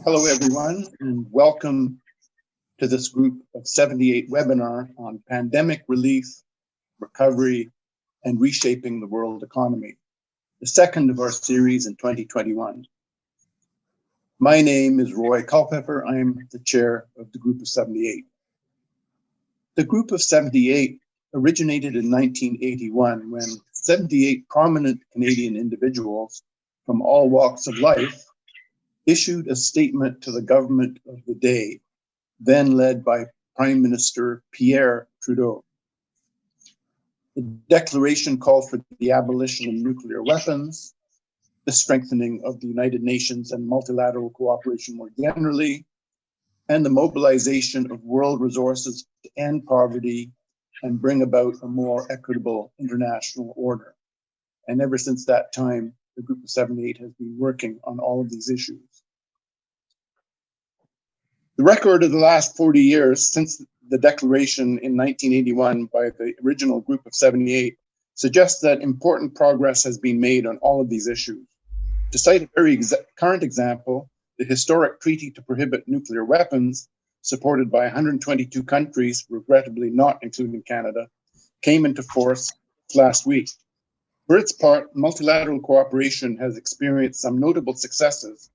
Hello, everyone, and welcome to this group of 78 webinar on pandemic relief, recovery, and reshaping the world economy, the second of our series in 2021. My name is Roy Culpepper. I'm the chair of the group of 78. The group of 78 originated in 1981 when 78 prominent Canadian individuals from all walks of life issued a statement to the government of the day, then led by Prime Minister Pierre Trudeau. The declaration called for the abolition of nuclear weapons, the strengthening of the United Nations and multilateral cooperation more generally, and the mobilization of world resources to end poverty and bring about a more equitable international order. And ever since that time, the Group of 78 has been working on all of these issues. The record of the last 40 years since the declaration in 1981 by the original Group of 78 suggests that important progress has been made on all of these issues. To cite a very current example, the historic treaty to prohibit nuclear weapons, supported by 122 countries, regrettably not including Canada, came into force last week. For its part, multilateral cooperation has experienced some notable successes.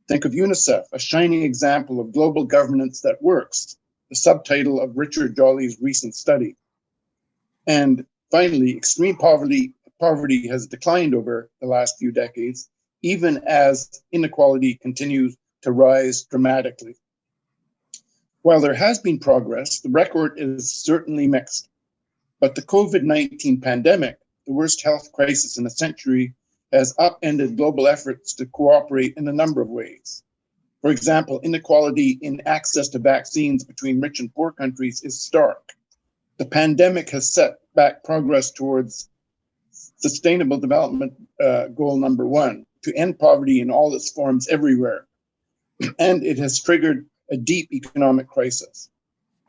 Think of UNICEF, a shining example of global governance that works, the subtitle of Richard Jolly's recent study. And finally, extreme poverty has declined over the last few decades, even as inequality continues to rise dramatically. While there has been progress, the record is certainly mixed. But the COVID-19 pandemic, the worst health crisis in a century, has upended global efforts to cooperate in a number of ways. For example, inequality in access to vaccines between rich and poor countries is stark. The pandemic has set back progress towards Sustainable Development Goal number 1, to end poverty in all its forms everywhere. And it has triggered a deep economic crisis.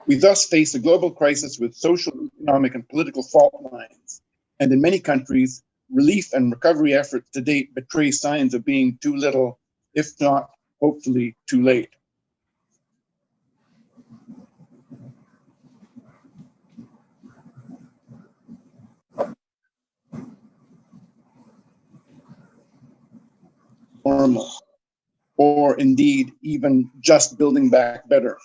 We thus face a global crisis with social, economic, and political fault lines. And in many countries, relief and recovery efforts to date betray signs of being too little, if not, hopefully, too late. Normal, or indeed, even just building back better.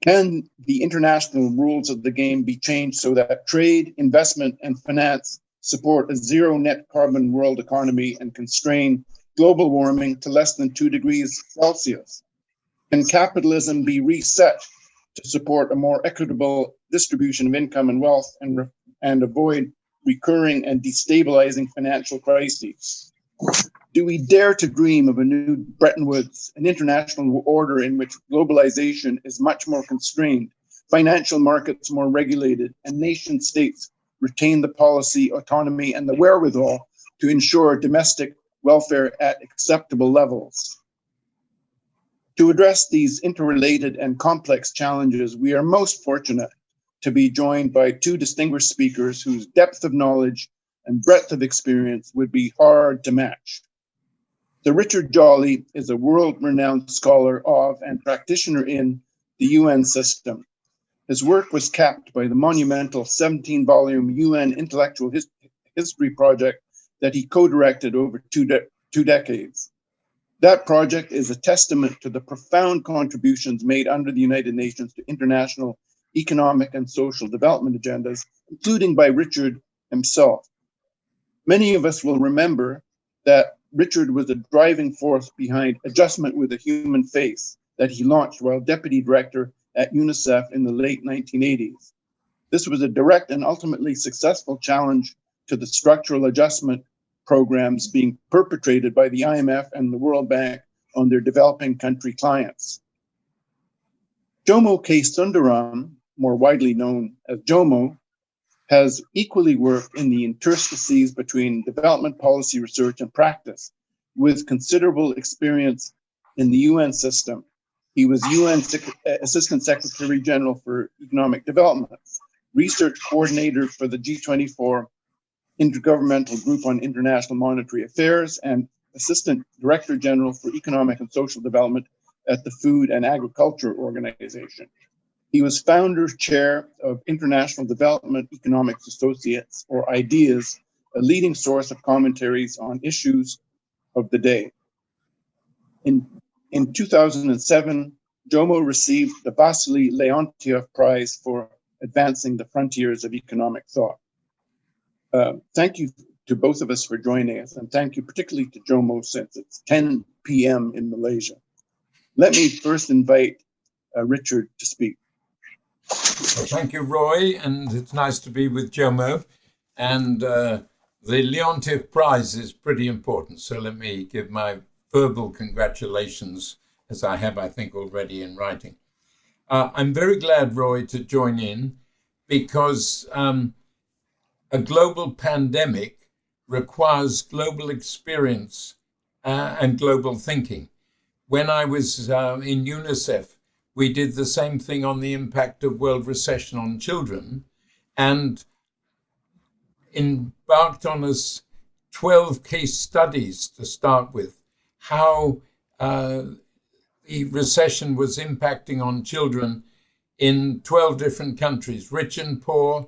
Can the international rules of the game be changed so that trade, investment, and finance support a zero net carbon world economy and constrain global warming to less than 2 degrees Celsius? Can capitalism be reset to support a more equitable distribution of income and wealth and avoid recurring and destabilizing financial crises? Do we dare to dream of a new Bretton Woods, an international order in which globalization is much more constrained, financial markets more regulated, and nation states retain the policy autonomy and the wherewithal to ensure domestic welfare at acceptable levels? To address these interrelated and complex challenges, we are most fortunate to be joined by two distinguished speakers whose depth of knowledge and breadth of experience would be hard to match. Sir Richard Jolly is a world-renowned scholar of and practitioner in the UN system. His work was capped by the monumental 17-volume UN Intellectual History project that he co-directed over two decades. That project is a testament to the profound contributions made under the United Nations to international economic and social development agendas, including by Richard himself. Many of us will remember that Richard was a driving force behind Adjustment with a Human Face that he launched while deputy director at UNICEF in the late 1980s. This was a direct and ultimately successful challenge to the structural adjustment programs being perpetrated by the IMF and the World Bank on their developing country clients. Jomo K. Sundaram, more widely known as Jomo, has equally worked in the interstices between development policy research and practice, with considerable experience in the UN system. He was UN Assistant Secretary General for Economic Development, research coordinator for the G24 Intergovernmental Group on International Monetary Affairs, and Assistant Director General for Economic and Social Development at the Food and Agriculture Organization. He was founder chair of International Development Economics Associates, or IDEAS, a leading source of commentaries on issues of the day. In 2007, Jomo received the Wassily Leontief Prize for advancing the frontiers of economic thought. Thank you to both of us for joining us, and thank you particularly to Jomo, since it's 10 p.m. in Malaysia. Let me first invite Richard to speak. Well, thank you, Roy, and it's nice to be with Jomo. And the Leontief Prize is pretty important, so let me give my verbal congratulations, as I have, I think, already in writing. I'm very glad, Roy, to join in, because a global pandemic requires global experience and global thinking. When I was in UNICEF, we did the same thing on the impact of world recession on children, and embarked on us 12 case studies to start with, how the recession was impacting on children in 12 different countries, rich and poor,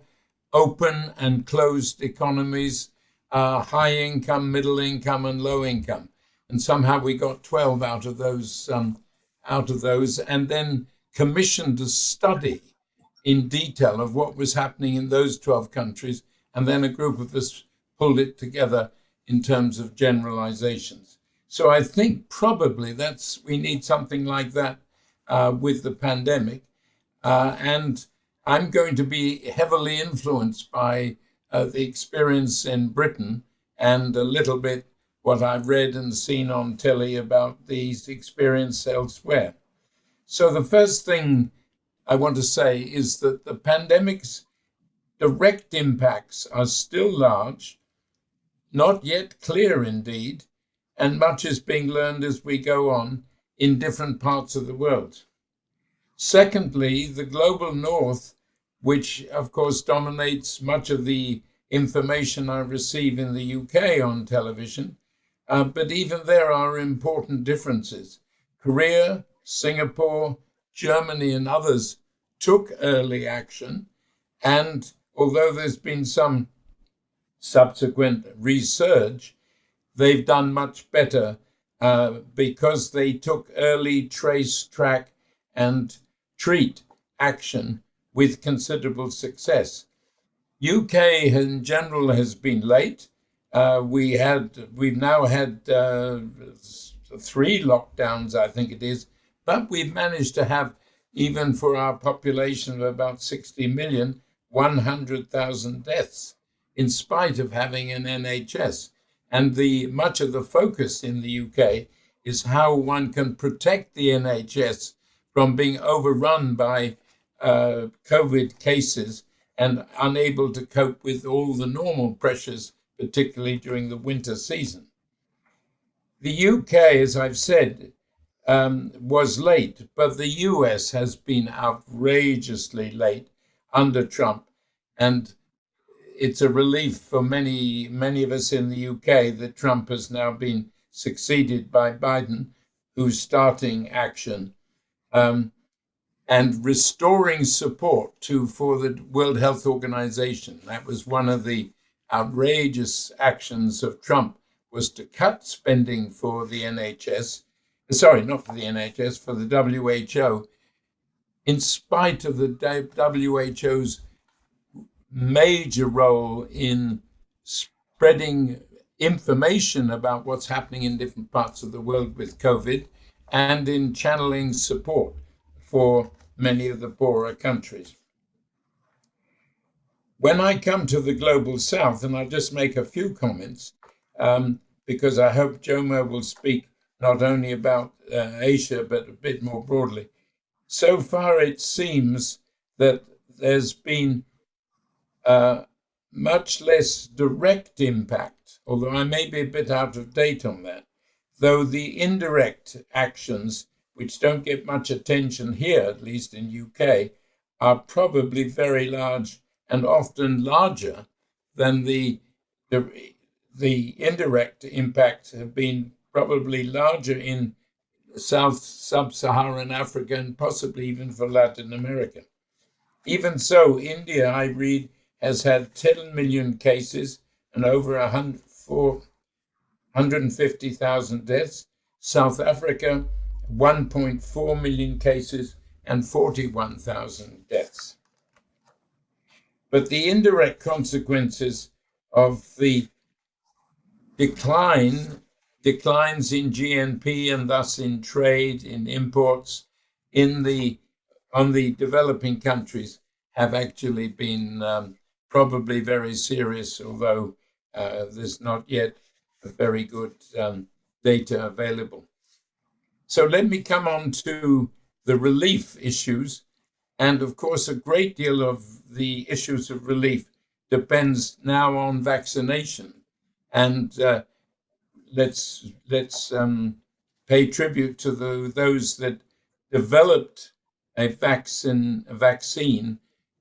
open and closed economies, high income, middle income, and low income. And somehow we got 12 out of those, and then commissioned a study in detail of what was happening in those 12 countries. And then a group of us pulled it together in terms of generalizations. So I think probably we need something like that with the pandemic. And I'm going to be heavily influenced by the experience in Britain, and a little bit what I've read and seen on telly about these experiences elsewhere. So the first thing I want to say is that the pandemic's direct impacts are still large, not yet clear indeed, and much is being learned as we go on in different parts of the world. Secondly, the global north, which of course dominates much of the information I receive in the UK on television, but even there are important differences. Korea, Singapore, Germany, and others took early action, and although there's been some subsequent resurge, they've done much better because they took early trace, track, and treat action with considerable success. UK in general has been late. We've now had 3 lockdowns, I think it is, but we've managed to have, even for our population of about 60 million, 100,000 deaths, in spite of having an NHS. And much of the focus in the UK is how one can protect the NHS from being overrun by COVID cases and unable to cope with all the normal pressures, particularly during the winter season. The UK, as I've said, was late, but the US has been outrageously late under Trump. And it's a relief for many of us in the UK that Trump has now been succeeded by Biden, who's starting action and restoring support for the World Health Organization. That was one of the outrageous actions of Trump, was to cut spending for the NHS. Sorry, not for the NHS, for the WHO, in spite of the WHO's major role in spreading information about what's happening in different parts of the world with COVID, and in channeling support for many of the poorer countries. When I come to the global south, and I'll just make a few comments, because I hope Jomo will speak not only about Asia, but a bit more broadly. So far, it seems that there's been much less direct impact, although I may be a bit out of date on that, though the indirect actions, which don't get much attention here, at least in UK, are probably very large and often larger than the indirect impacts have been probably larger in sub-Saharan Africa and possibly even for Latin America. Even so, India, I read, has had 10 million cases and over 150,000 deaths. South Africa, 1.4 million cases and 41,000 deaths. But the indirect consequences of the declines in GNP and thus in trade, in imports, on the developing countries have actually been probably very serious, although there's not yet a very good data available. So let me come on to the relief issues. And of course, a great deal of the issues of relief depends now on vaccination. And let's pay tribute to those that developed a vaccine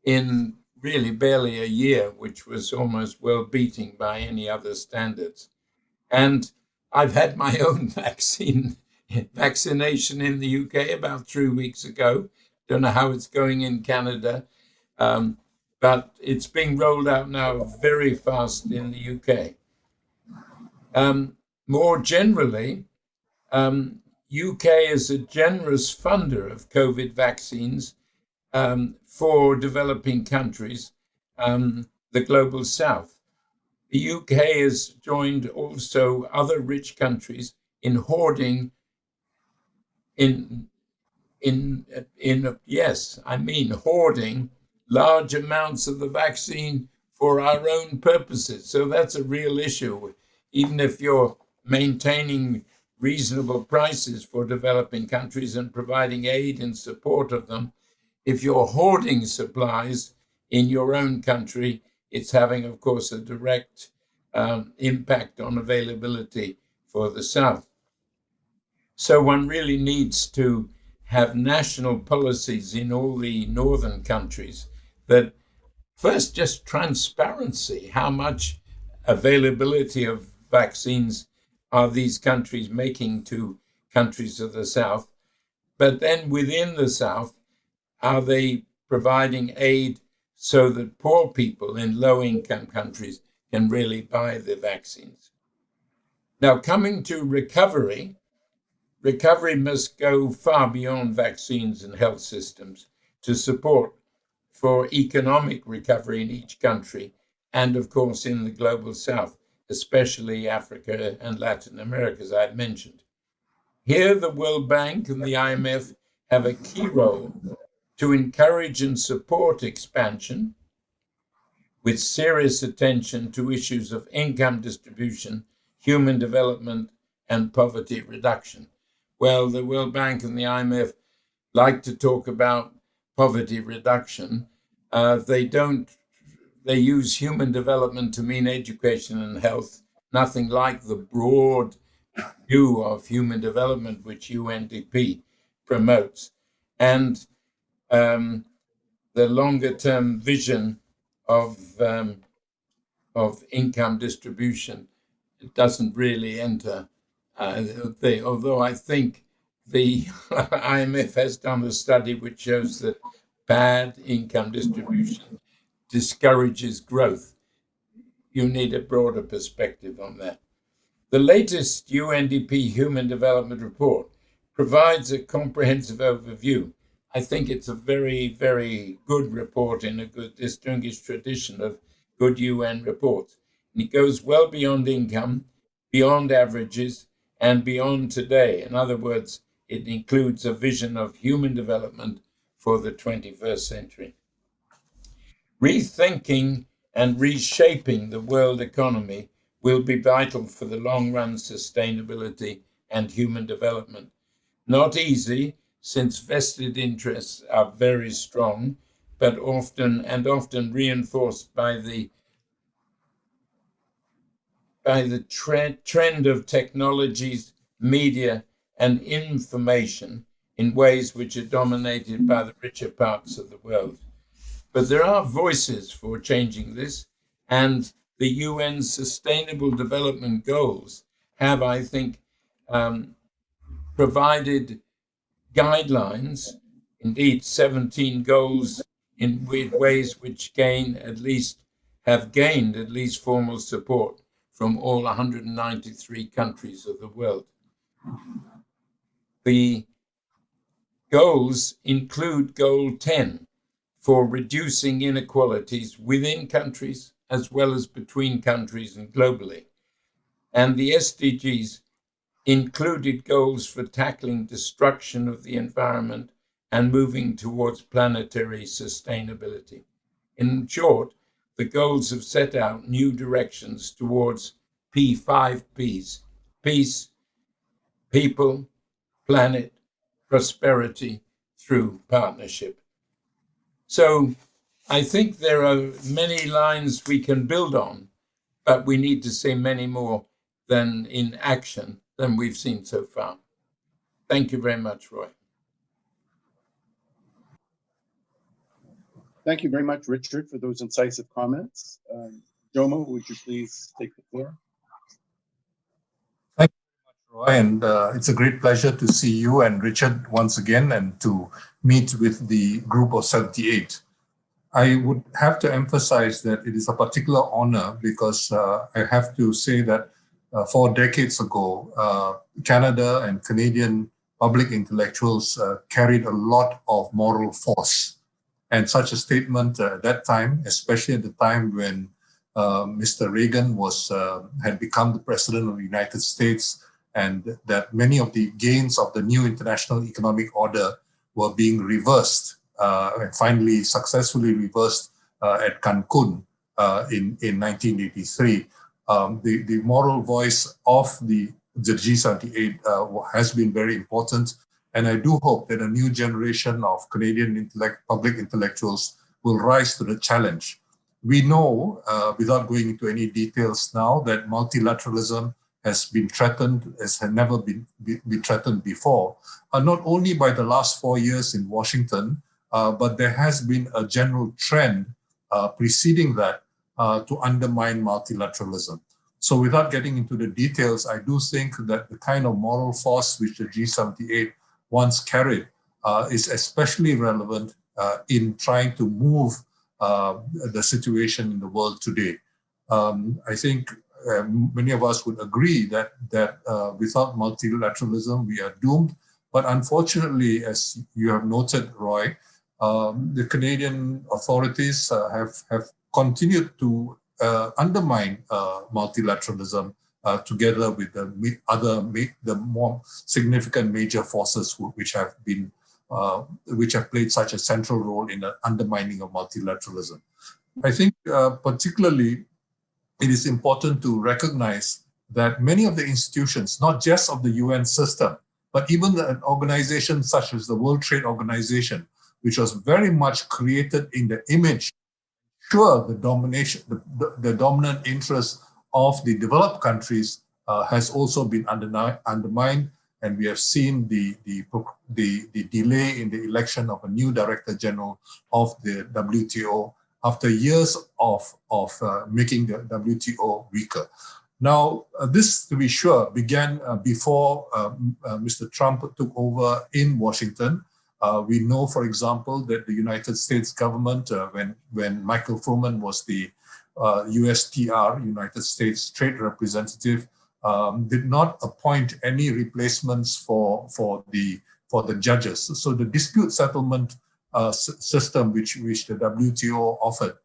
in really barely a year, which was almost world beating by any other standards. And I've had my own vaccination in the UK about 3 weeks ago. Don't know how it's going in Canada, but it's being rolled out now very fast in the UK. More generally, UK is a generous funder of COVID vaccines for developing countries, the global south. The UK has joined also other rich countries in hoarding hoarding large amounts of the vaccine for our own purposes. So that's a real issue. Even if you're maintaining reasonable prices for developing countries and providing aid in support of them, if you're hoarding supplies in your own country, it's having, of course, a direct impact on availability for the South. So one really needs to have national policies in all the northern countries that first, just transparency, how much availability of vaccines are these countries making to countries of the South, but then within the South, are they providing aid so that poor people in low-income countries can really buy the vaccines? Now, coming to recovery must go far beyond vaccines and health systems to support for economic recovery in each country and, of course, in the global South, especially Africa and Latin America, as I've mentioned. Here, the World Bank and the IMF have a key role to encourage and support expansion with serious attention to issues of income distribution, human development, and poverty reduction. Well, the World Bank and the IMF like to talk about poverty reduction. They use human development to mean education and health, nothing like the broad view of human development which UNDP promotes. And the longer-term vision of income distribution, it doesn't really enter. Although I think the IMF has done a study which shows that bad income distribution discourages growth. You need a broader perspective on that. The latest UNDP Human Development Report provides a comprehensive overview. I think it's a very, very good report in a good distinguished tradition of good UN reports. And it goes well beyond income, beyond averages, and beyond today. In other words, it includes a vision of human development for the 21st century. Rethinking and reshaping the world economy will be vital for the long-run sustainability and human development. Not easy, since vested interests are very strong, but often reinforced by the trend of technologies, media, and information in ways which are dominated by the richer parts of the world. But there are voices for changing this, and the UN Sustainable Development Goals have, I think, provided guidelines, indeed 17 goals in ways which have gained at least formal support from all 193 countries of the world. The goals include Goal 10 for reducing inequalities within countries as well as between countries and globally. And the SDGs included goals for tackling destruction of the environment and moving towards planetary sustainability. In short, the goals have set out new directions towards P5 Ps: peace, people, planet, prosperity through partnership. So I think there are many lines we can build on, but we need to see many more than in action than we've seen so far. Thank you very much, Roy. Thank you very much, Richard, for those incisive comments. Jomo, would you please take the floor? Thank you very much, Roy, and it's a great pleasure to see you and Richard once again and to meet with the group of 78. I would have to emphasize that it is a particular honor because I have to say that 4 decades ago, Canada and Canadian public intellectuals carried a lot of moral force. And such a statement at that time, especially at the time when Mr. Reagan had become the president of the United States, and that many of the gains of the new international economic order were being reversed and finally successfully reversed at Cancun in 1983. The moral voice of the G78 has been very important. And I do hope that a new generation of Canadian public intellectuals will rise to the challenge. We know, without going into any details now, that multilateralism has been threatened, as had never been threatened before, not only by the last 4 years in Washington, but there has been a general trend preceding that to undermine multilateralism. So without getting into the details, I do think that the kind of moral force which the G78 once carried is especially relevant in trying to move the situation in the world today. I think many of us would agree that without multilateralism, we are doomed. But unfortunately, as you have noted, Roy, the Canadian authorities have continued to undermine multilateralism together with the more significant major forces which have played such a central role in the undermining of multilateralism. I think particularly it is important to recognize that many of the institutions, not just of the UN system, but even the organizations such as the World Trade Organization, which was very much created in the image, the dominant interest of the developed countries has also been undermined, and we have seen the delay in the election of a new Director General of the WTO after years of making the WTO weaker. Now, this, to be sure, began before Mr. Trump took over in Washington. We know, for example, that the United States government, when Michael Froman was the USTR, United States Trade Representative, did not appoint any replacements for the judges. So the dispute settlement system which the WTO offered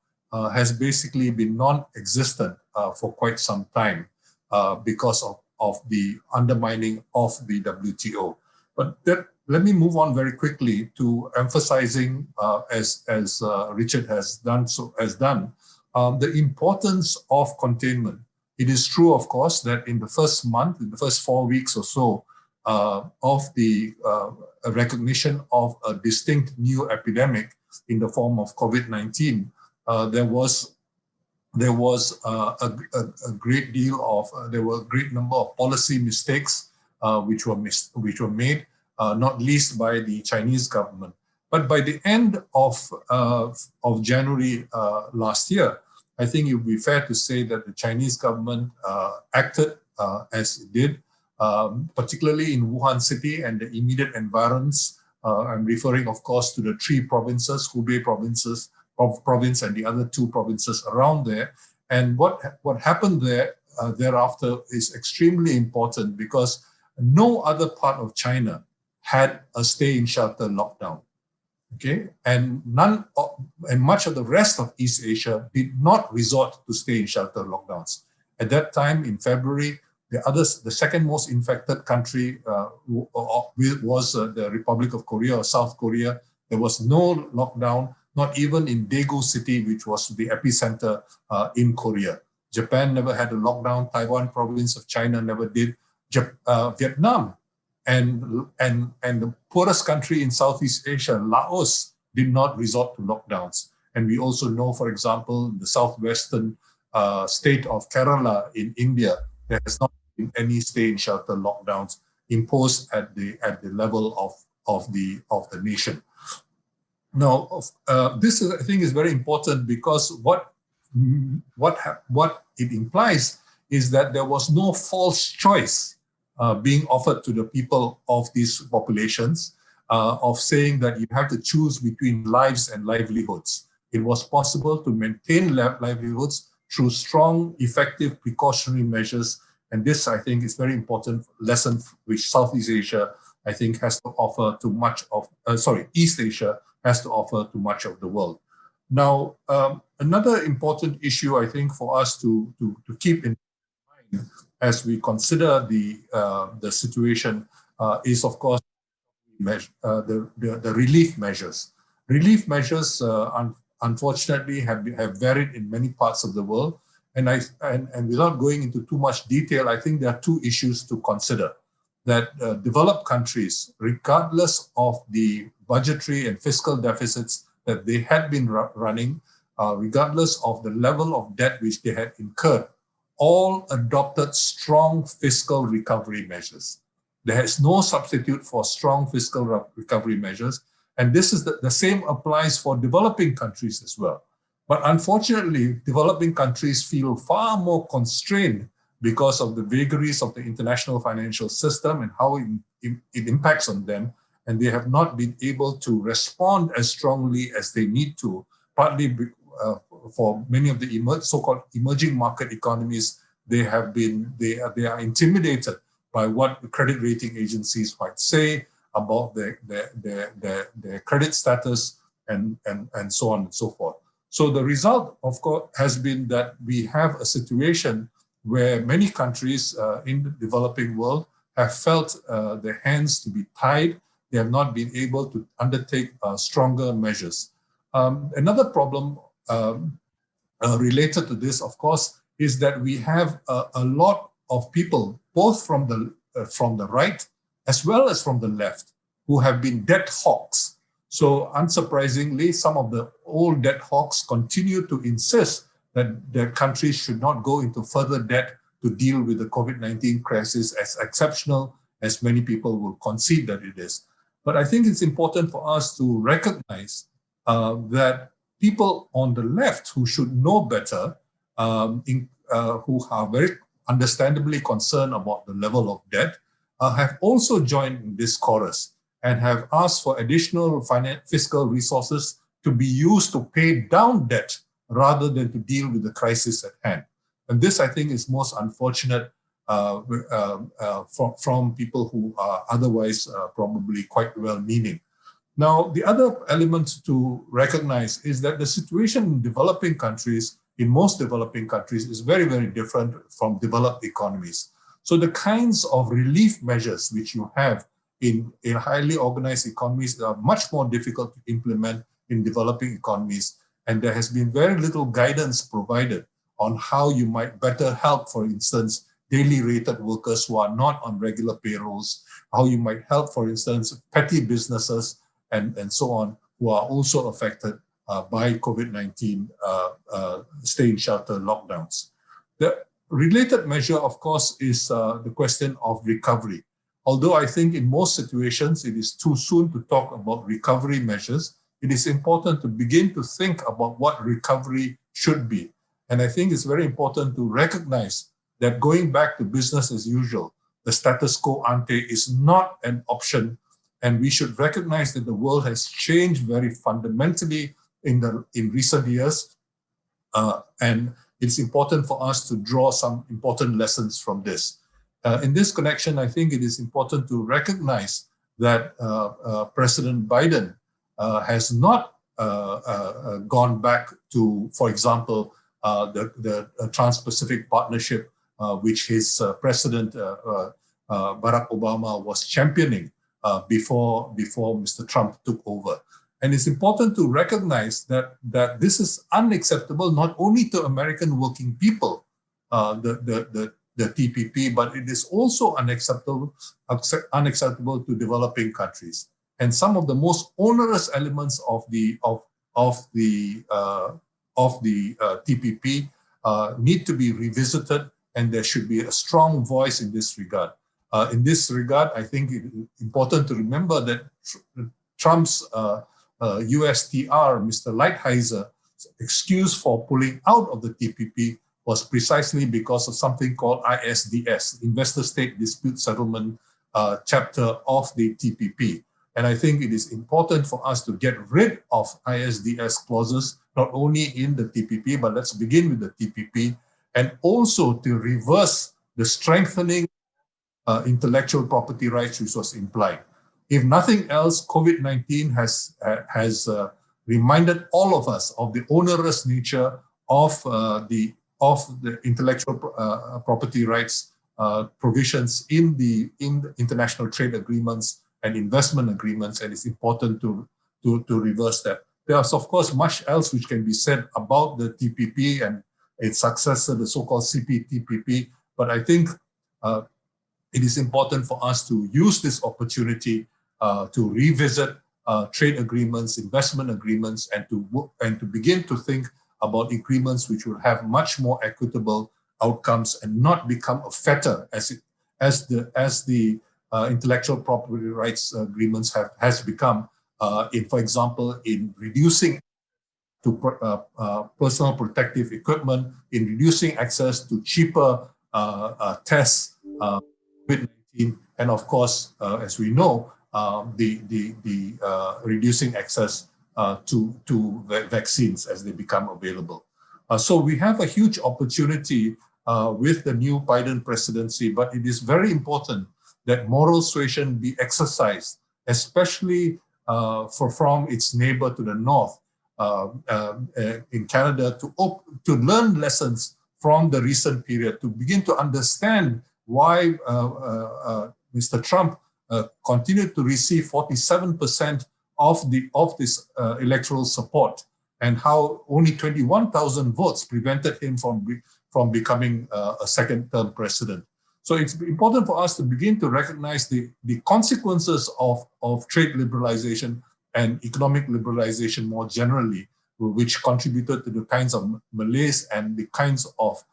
has basically been non-existent for quite some time because of the undermining of the WTO. But let me move on very quickly to emphasizing, as Richard has done, the importance of containment. It is true, of course, that in the first month, in the first 4 weeks or so of the recognition of a distinct new epidemic in the form of COVID-19, there were a great number of policy mistakes which were made, not least by the Chinese government. But by the end of January last year, I think it would be fair to say that the Chinese government acted as it did. particularly in Wuhan city and the immediate environs. I'm referring, of course, to the three provinces, Hubei province and the other two provinces around there. And what happened there thereafter is extremely important because no other part of China had a stay-in-shelter lockdown. Okay, and much of the rest of East Asia did not resort to stay-in-shelter lockdowns. At that time, in February, the second most infected country was the Republic of Korea or South Korea. There was no lockdown, not even in Daegu city, which was the epicenter in Korea. Japan never had a lockdown. Taiwan province of China never did. Vietnam and the poorest country in Southeast Asia, Laos, did not resort to lockdowns. And we also know, for example, the southwestern state of Kerala in India, there has not been any stay-in-shelter lockdowns imposed at the level of the nation. Now, this is, I think, is very important because what it implies is that there was no false choice being offered to the people of these populations of saying that you have to choose between lives and livelihoods. It was possible to maintain livelihoods through strong, effective precautionary measures. And this, I think, is very important lesson which Southeast Asia, I think, has to offer to much of, East Asia has to offer to much of the world. Now, another important issue, I think, for us to keep in mind as we consider the situation is, of course, the relief measures. Relief measures, unfortunately, have varied in many parts of the world. And without going into too much detail, I think there are two issues to consider. That developed countries, regardless of the budgetary and fiscal deficits that they had been running, regardless of the level of debt which they had incurred, all adopted strong fiscal recovery measures. There is no substitute for strong fiscal recovery measures. And this is the same applies for developing countries as well. But unfortunately, developing countries feel far more constrained because of the vagaries of the international financial system and how it impacts on them. And they have not been able to respond as strongly as they need to, partly for many of the so-called emerging market economies. They are intimidated by what the credit rating agencies might say about their credit status and so on and so forth. So the result, of course, has been that we have a situation where many countries in the developing world have felt their hands to be tied. They have not been able to undertake stronger measures. Another problem related to this, of course, is that we have a lot of people, both from the right as well as from the left, who have been debt hawks. So unsurprisingly, some of the old debt hawks continue to insist that their countries should not go into further debt to deal with the COVID-19 crisis, as exceptional as many people will concede that it is. But I think it's important for us to recognize that people on the left who should know better, who are very understandably concerned about the level of debt, have also joined in this chorus and have asked for additional fiscal resources to be used to pay down debt rather than to deal with the crisis at hand. And this, I think, is most unfortunate from people who are otherwise probably quite well-meaning. Now, the other element to recognize is that the situation in developing countries, in most developing countries, is very, very different from developed economies. So the kinds of relief measures which you have in highly organized economies are much more difficult to implement in developing economies. And there has been very little guidance provided on how you might better help, for instance, daily rated workers who are not on regular payrolls, how you might help, for instance, petty businesses and so on, who are also affected by COVID-19 stay-in-shelter lockdowns. The related measure, of course, is the question of recovery. Although I think in most situations it is too soon to talk about recovery measures, it is important to begin to think about what recovery should be. And I think it's very important to recognize that going back to business as usual the status quo ante is not an option, and we should recognize that the world has changed very fundamentally in recent years, and it's important for us to draw some important lessons from this. In this connection, I think it is important to recognize that President Biden has not gone back to, for example, the Trans-Pacific Partnership, which his president, Barack Obama, was championing before Mr. Trump took over. And it's important to recognize that this is unacceptable not only to American working people, the TPP, but it is also unacceptable to developing countries. And some of the most onerous elements of the TPP need to be revisited, and there should be a strong voice in this regard. In this regard, I think it's important to remember that Trump's USTR, Mr. Lighthizer,'s excuse for pulling out of the TPP was precisely because of something called ISDS, Investor State Dispute Settlement chapter of the TPP. And I think it is important for us to get rid of ISDS clauses, not only in the TPP, but let's begin with the TPP, and also to reverse the strengthening intellectual property rights which was implied. If nothing else, COVID-19 has reminded all of us of the onerous nature of the intellectual property rights provisions in the international trade agreements and investment agreements, and it's important to reverse that. There's of course much else which can be said about the TPP and its successor, the so-called CPTPP, but I think it is important for us to use this opportunity to revisit trade agreements, investment agreements, and to begin to think about agreements which will have much more equitable outcomes and not become a fetter as the intellectual property rights agreements has become. For example, in reducing to personal protective equipment, in reducing access to cheaper tests, COVID-19, and of course, as we know, the reducing access to vaccines as they become available. So we have a huge opportunity with the new Biden presidency, but it is very important that moral suasion be exercised, especially from its neighbor to the north in Canada, to learn lessons from the recent period, to begin to understand why Mr. Trump continued to receive 47% of this electoral support, and how only 21,000 votes prevented him from becoming a second-term president. So it's important for us to begin to recognize the consequences of trade liberalization and economic liberalization more generally, which contributed to the kinds of malaise and the kinds of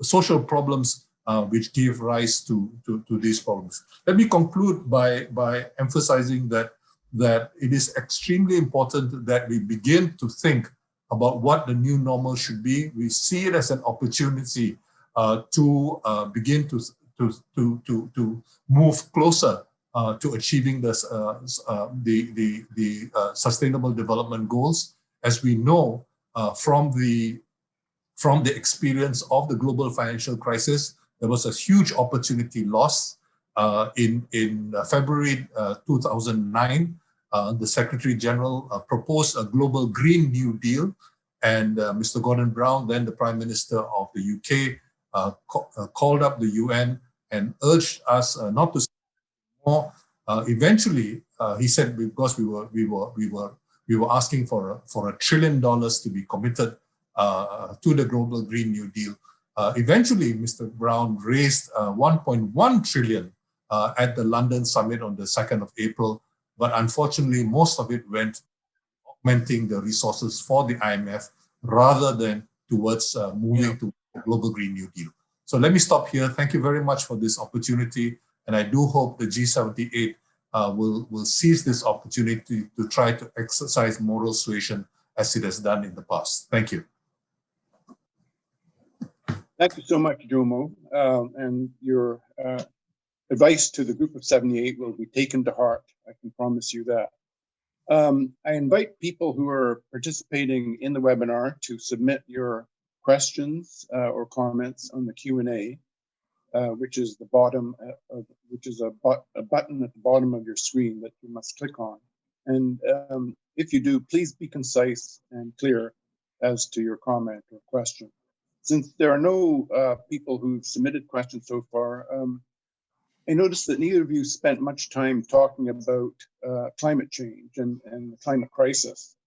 social problems which give rise to these problems. Let me conclude by emphasizing that it is extremely important that we begin to think about what the new normal should be. We see it as an opportunity to begin to move closer to achieving the Sustainable Development Goals. As we know from the experience of the global financial crisis, there was a huge opportunity lost. In February 2009, the Secretary General proposed a global Green New Deal, and Mr. Gordon Brown, then the Prime Minister of the UK, called up the UN and urged us not to spend more. Eventually, he said, because we were asking for $1 trillion to be committed to the global Green New Deal. Eventually, Mr. Brown raised 1.1 trillion at the London summit on the 2nd of April, but unfortunately, most of it went augmenting the resources for the IMF rather than towards moving to the global Green New Deal. So let me stop here. Thank you very much for this opportunity, and I do hope the G78 will seize this opportunity to try to exercise moral suasion as it has done in the past. Thank you. Thank you so much, Jomo. And your advice to the group of 78 will be taken to heart. I can promise you that. I invite people who are participating in the webinar to submit your questions or comments on the Q&A, which is the bottom of which is a button at the bottom of your screen that you must click on. And if you do, please be concise and clear as to your comment or question. Since there are no people who've submitted questions so far, I noticed that neither of you spent much time talking about climate change and the climate crisis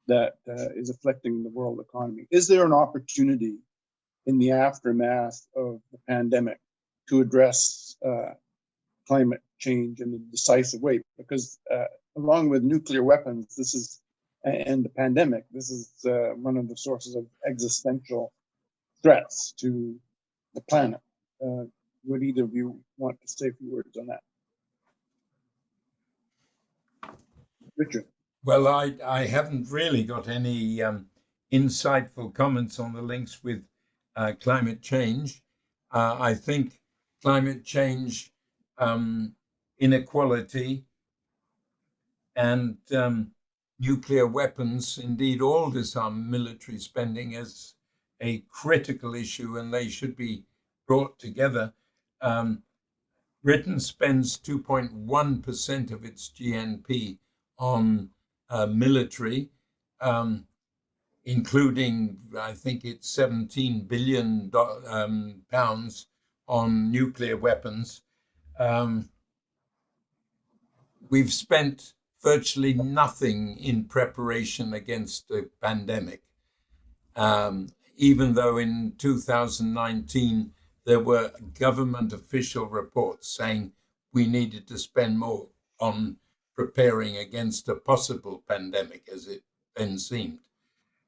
that is afflicting the world economy. Is there an opportunity in the aftermath of the pandemic to address climate change in a decisive way? Because along with nuclear weapons, this is, and the pandemic, this is one of the sources of existential threats to the planet. Would either of you want to say a few words on that? Richard. Well, I haven't really got any insightful comments on the links with climate change. I think climate change, inequality, and nuclear weapons, indeed all disarm military spending, as a critical issue, and they should be brought together. Britain spends 2.1% of its GNP on military, including, I think it's 17 billion pounds on nuclear weapons. We've spent virtually nothing in preparation against the pandemic, even though in 2019 there were government official reports saying we needed to spend more on preparing against a possible pandemic, as it then seemed.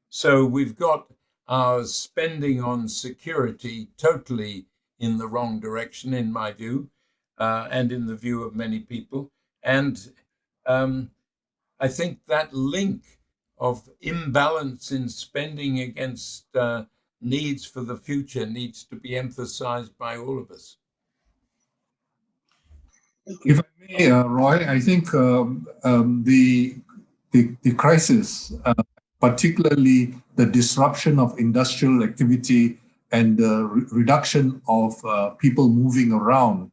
So we've got our spending on security totally in the wrong direction, in my view, and in the view of many people. And I think that link of imbalance in spending against needs for the future needs to be emphasized by all of us. If I may, Roy, I think the crisis, particularly the disruption of industrial activity and the reduction of people moving around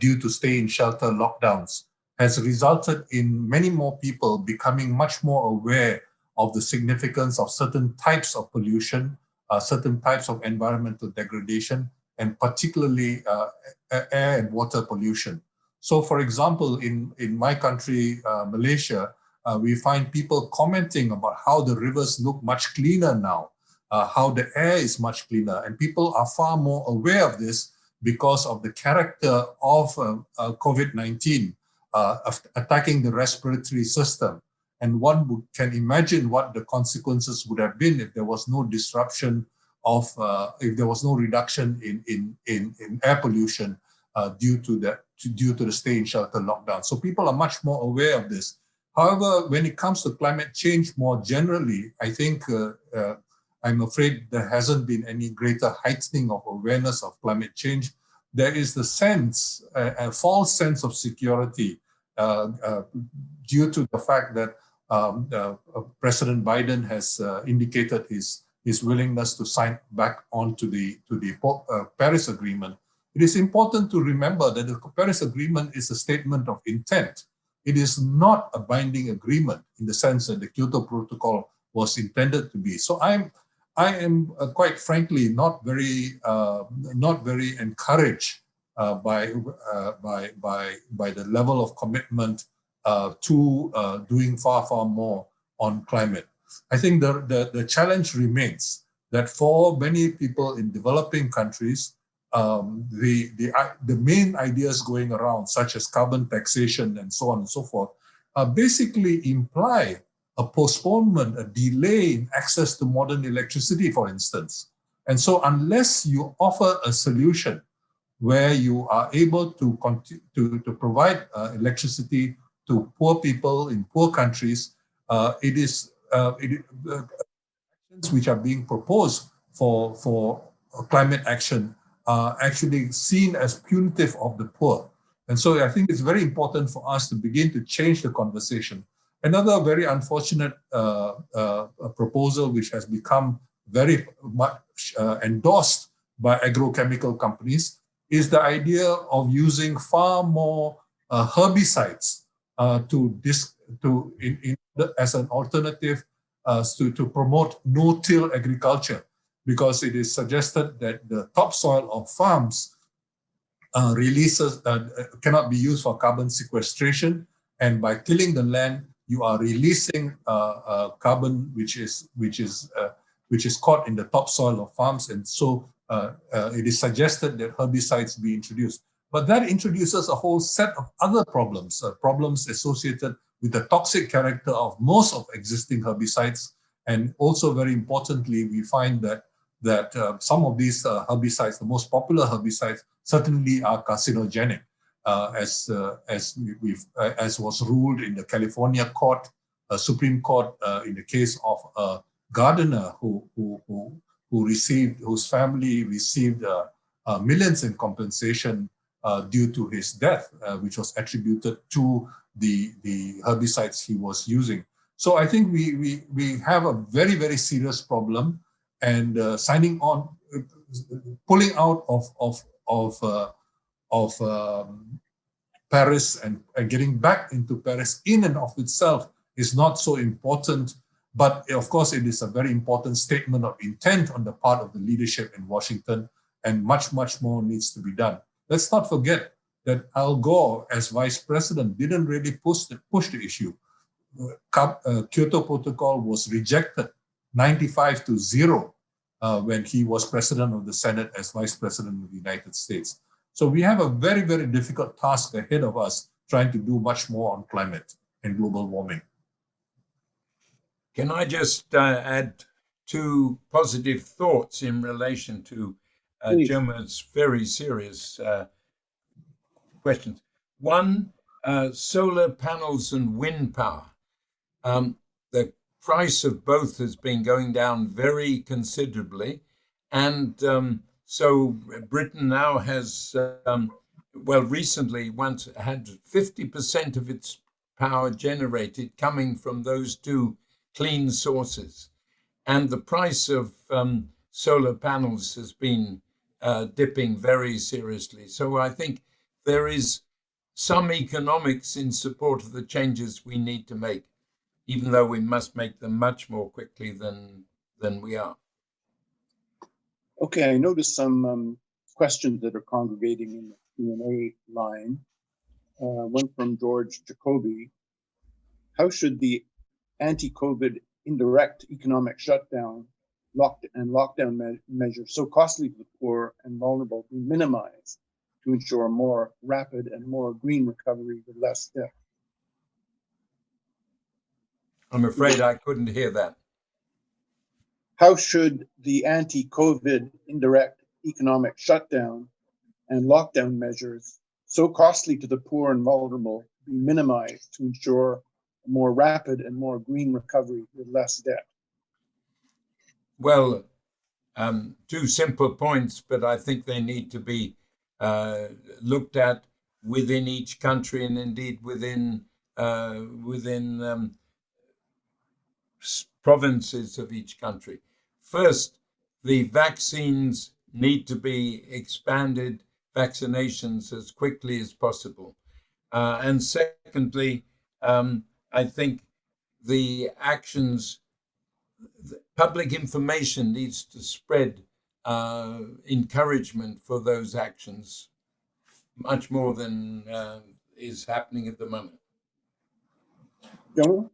due to stay in shelter lockdowns, has resulted in many more people becoming much more aware of the significance of certain types of pollution, certain types of environmental degradation, and particularly air and water pollution. So, for example, in my country, Malaysia, we find people commenting about how the rivers look much cleaner now, how the air is much cleaner, and people are far more aware of this because of the character of COVID-19 attacking the respiratory system. And one can imagine what the consequences would have been if there was no disruption of, if there was no reduction in air pollution due to the stay in shelter lockdown. So people are much more aware of this. However, when it comes to climate change more generally, I think I'm afraid there hasn't been any greater heightening of awareness of climate change. There is the sense, a false sense of security due to the fact that President Biden has indicated his willingness to sign back on to the Paris Agreement. It is important to remember that the Paris Agreement is a statement of intent. It is not a binding agreement in the sense that the Kyoto Protocol was intended to be. So I am quite frankly not very encouraged by the level of commitment to doing far more on climate. I think the challenge remains that for many people in developing countries, the main ideas going around, such as carbon taxation and so on and so forth, basically imply a postponement, a delay in access to modern electricity, for instance. And so unless you offer a solution where you are able to provide electricity to poor people in poor countries, actions which are being proposed for climate action are actually seen as punitive of the poor. And so I think it's very important for us to begin to change the conversation. Another very unfortunate proposal which has become very much endorsed by agrochemical companies is the idea of using far more herbicides as an alternative to promote no-till agriculture, because it is suggested that the topsoil of farms cannot be used for carbon sequestration, and by tilling the land, you are releasing carbon which is caught in the topsoil of farms, and so it is suggested that herbicides be introduced. But that introduces a whole set of other problems, problems associated with the toxic character of most of existing herbicides, and also very importantly, we find that some of these herbicides, the most popular herbicides, certainly are carcinogenic, as was ruled in the California court, Supreme Court, in the case of a gardener whose family received millions in compensation due to his death, which was attributed to the herbicides he was using. So I think we have a very, very serious problem, and pulling out of Paris and getting back into Paris in and of itself is not so important. But of course, it is a very important statement of intent on the part of the leadership in Washington, and much, much more needs to be done. Let's not forget that Al Gore, as vice president, didn't really push the issue. Kyoto Protocol was rejected 95-0 when he was president of the Senate as vice president of the United States. So we have a very, very difficult task ahead of us trying to do much more on climate and global warming. Can I just add two positive thoughts in relation to Jomo's very serious questions? One, solar panels and wind power. The price of both has been going down very considerably, and so Britain now has, recently once had 50% of its power generated coming from those two clean sources. And the price of solar panels has been dipping very seriously. So I think there is some economics in support of the changes we need to make, even though we must make them much more quickly than we are. Okay, I noticed some questions that are congregating in the Q&A line. One from George Jacoby. How should the anti-COVID indirect economic shutdown lockdown measures so costly to the poor and vulnerable be minimized to ensure a more rapid and more green recovery with less death? I'm afraid I couldn't hear that. How should the anti-COVID indirect economic shutdown and lockdown measures so costly to the poor and vulnerable be minimized to ensure a more rapid and more green recovery with less debt? Well, two simple points, but I think they need to be looked at within each country, and indeed within provinces of each country. First, the vaccines need to be expanded, vaccinations as quickly as possible. And secondly, I think the actions, public information needs to spread encouragement for those actions much more than is happening at the moment. Jomo?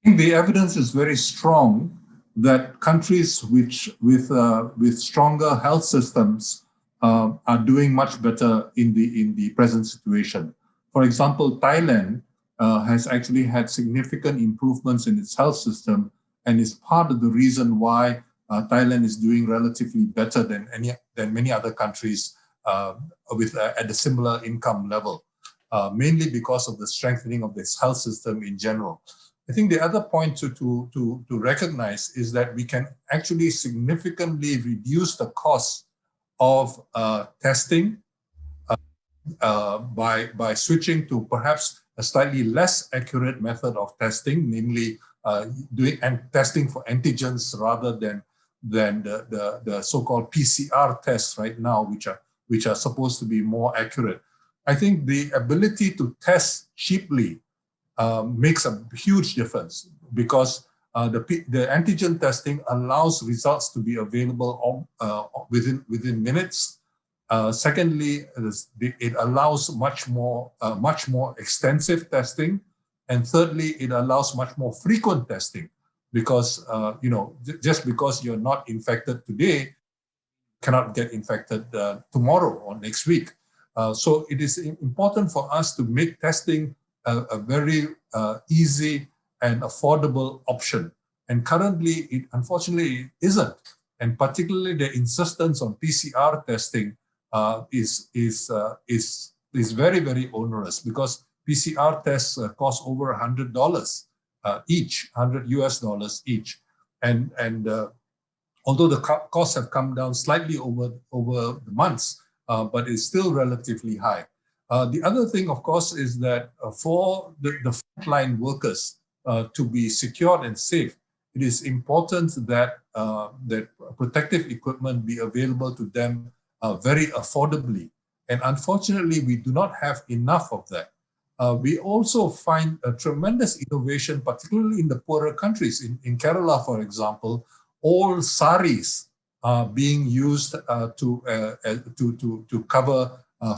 I think the evidence is very strong that countries with stronger health systems are doing much better in the present situation. For example, Thailand has actually had significant improvements in its health system, and is part of the reason why Thailand is doing relatively better than many other countries at a similar income level, mainly because of the strengthening of this health system in general. I think the other point to recognize is that we can actually significantly reduce the cost of testing by switching to perhaps a slightly less accurate method of testing, namely doing testing for antigens rather than the so-called PCR tests right now, which are supposed to be more accurate. I think the ability to test cheaply makes a huge difference, because the antigen testing allows results to be available within minutes. Secondly, it allows much more extensive testing, and thirdly, it allows much more frequent testing, because just because you're not infected today, cannot get infected tomorrow or next week. So it is important for us to make testing a very easy and affordable option. And currently, unfortunately, it isn't. And particularly the insistence on PCR testing is very, very onerous, because PCR tests cost over $100 each, $100 each. And although the costs have come down slightly over the months, but it's still relatively high. The other thing, of course, is that for the frontline workers to be secured and safe, it is important that that protective equipment be available to them very affordably. And unfortunately, we do not have enough of that. We also find a tremendous innovation, particularly in the poorer countries. In Kerala, for example, all saris are being used to cover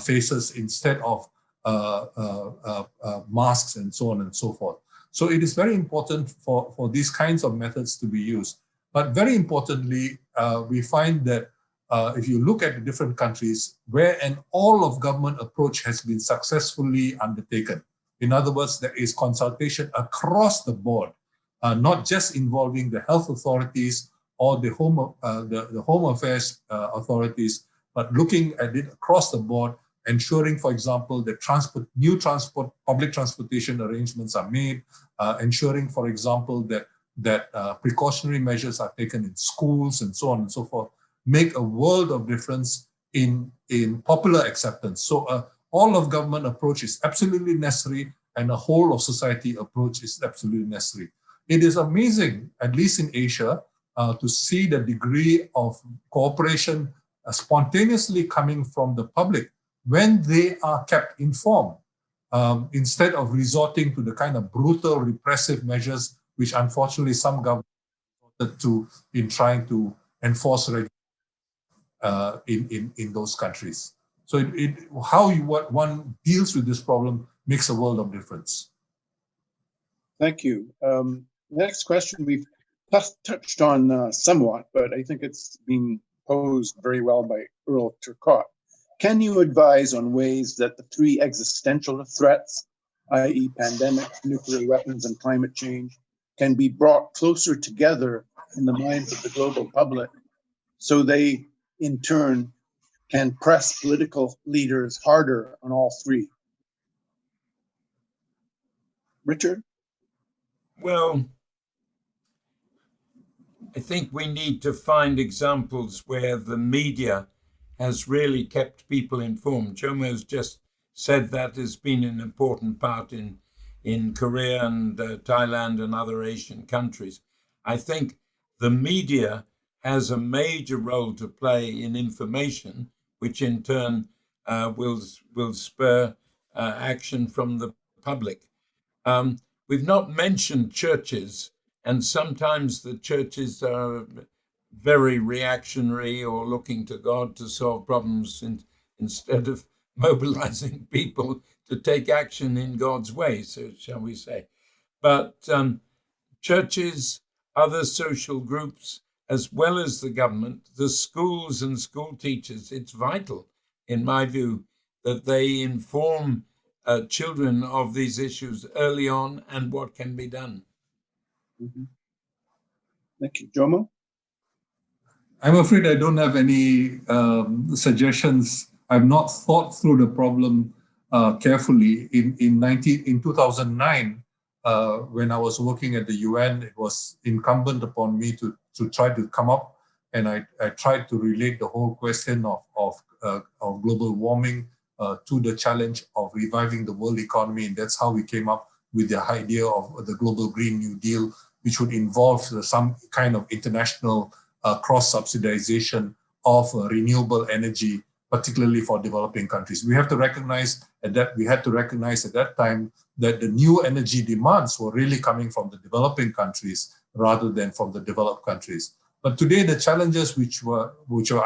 faces instead of masks and so on and so forth. So it is very important for these kinds of methods to be used. But very importantly, we find that if you look at the different countries where an all-of-government approach has been successfully undertaken, in other words, there is consultation across the board, not just involving the health authorities or the home affairs authorities, but looking at it across the board, ensuring, for example, that public transportation arrangements are made, ensuring, for example, that precautionary measures are taken in schools and so on and so forth, make a world of difference in popular acceptance. So all of government approach is absolutely necessary, and a whole of society approach is absolutely necessary. It is amazing, at least in Asia, to see the degree of cooperation spontaneously coming from the public when they are kept informed, instead of resorting to the kind of brutal repressive measures which unfortunately some governments resorted to in trying to enforce regulations in those countries. So what one deals with this problem makes a world of difference. Thank you. Next question we've touched on somewhat, but I think it's been posed very well by Earl Turcotte. Can you advise on ways that the three existential threats, i.e. pandemic, nuclear weapons, and climate change, can be brought closer together in the minds of the global public so they, in turn, can press political leaders harder on all three? Richard? Well, I think we need to find examples where the media has really kept people informed. Jomo's just said that has been an important part in Korea and Thailand and other Asian countries. I think the media has a major role to play in information, which in turn will spur action from the public. We've not mentioned churches, and sometimes the churches are very reactionary or looking to God to solve problems instead of mobilizing people to take action in God's way, so shall we say. But churches, other social groups, as well as the government, the schools and school teachers, it's vital, in my view, that they inform children of these issues early on and what can be done. Mm-hmm. Thank you. Jomo? I'm afraid I don't have any suggestions. I've not thought through the problem carefully. In 2009, when I was working at the UN, it was incumbent upon me to try to come up and I tried to relate the whole question of global warming to the challenge of reviving the world economy, and that's how we came up with the idea of the Global Green New Deal, which would involve some kind of international cross-subsidization of renewable energy, particularly for developing countries. We had to recognize at that time that the new energy demands were really coming from the developing countries rather than from the developed countries. But today, the challenges which were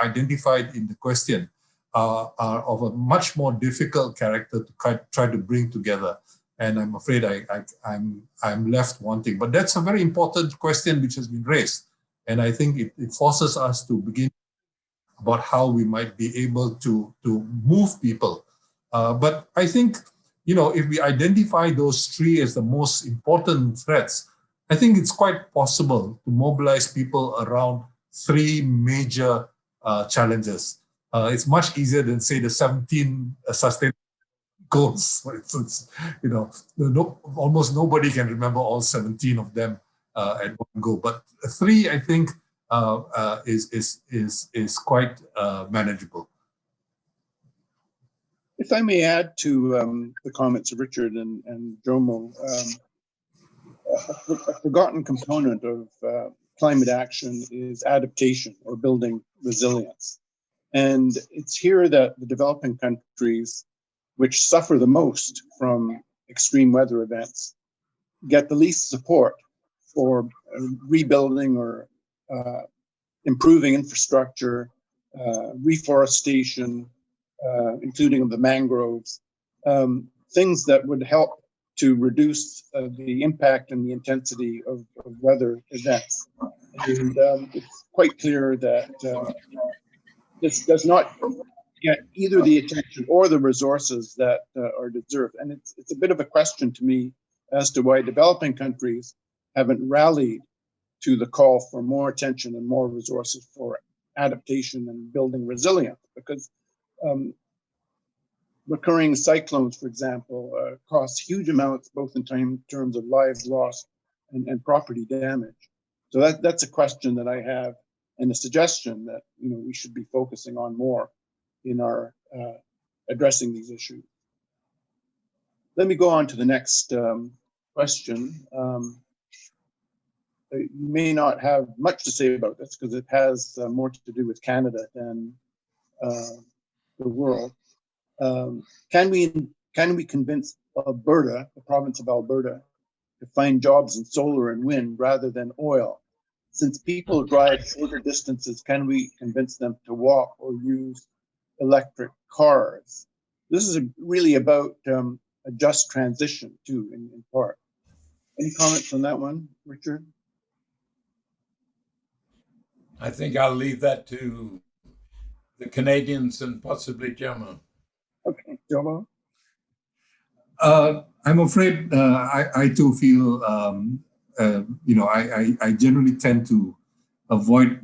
identified in the question are of a much more difficult character to try to bring together. And I'm afraid I'm left wanting. But that's a very important question which has been raised. And I think it forces us to begin about how we might be able to move people. But I think, if we identify those three as the most important threats, I think it's quite possible to mobilize people around three major challenges. It's much easier than, say, the 17 sustainable goals. It's almost nobody can remember all 17 of them at one go. But three, I think, is quite manageable. If I may add to the comments of Richard and Jomo, a forgotten component of climate action is adaptation or building resilience. And it's here that the developing countries, which suffer the most from extreme weather events, get the least support for rebuilding or improving infrastructure, reforestation, including of the mangroves, things that would help to reduce the impact and the intensity of weather events. And it's quite clear that this does not get either the attention or the resources that are deserved. And it's a bit of a question to me as to why developing countries haven't rallied to the call for more attention and more resources for adaptation and building resilience, because recurring cyclones, for example, cost huge amounts, both in terms of lives lost and property damage. So that's a question that I have, and a suggestion that we should be focusing on more in our addressing these issues. Let me go on to the next question. You may not have much to say about this because it has more to do with Canada than the world. Can we convince Alberta, the province of Alberta, to find jobs in solar and wind rather than oil? Since people drive shorter distances, can we convince them to walk or use electric cars? This is really about a just transition too, in part. Any comments on that one, Richard? I think I'll leave that to the Canadians and possibly Jomo. Okay, Jomo? I'm afraid I too feel, I generally tend to avoid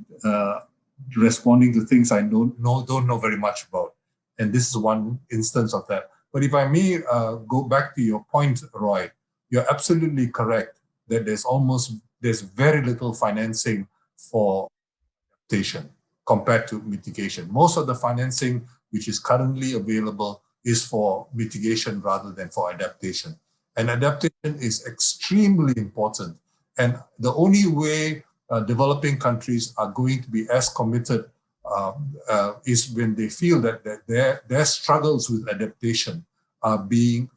responding to things I don't know very much about. And this is one instance of that. But if I may go back to your point, Roy, you're absolutely correct that there's very little financing for adaptation compared to mitigation. Most of the financing which is currently available is for mitigation rather than for adaptation. And adaptation is extremely important. And the only way developing countries are going to be as committed is when they feel that their struggles with adaptation are being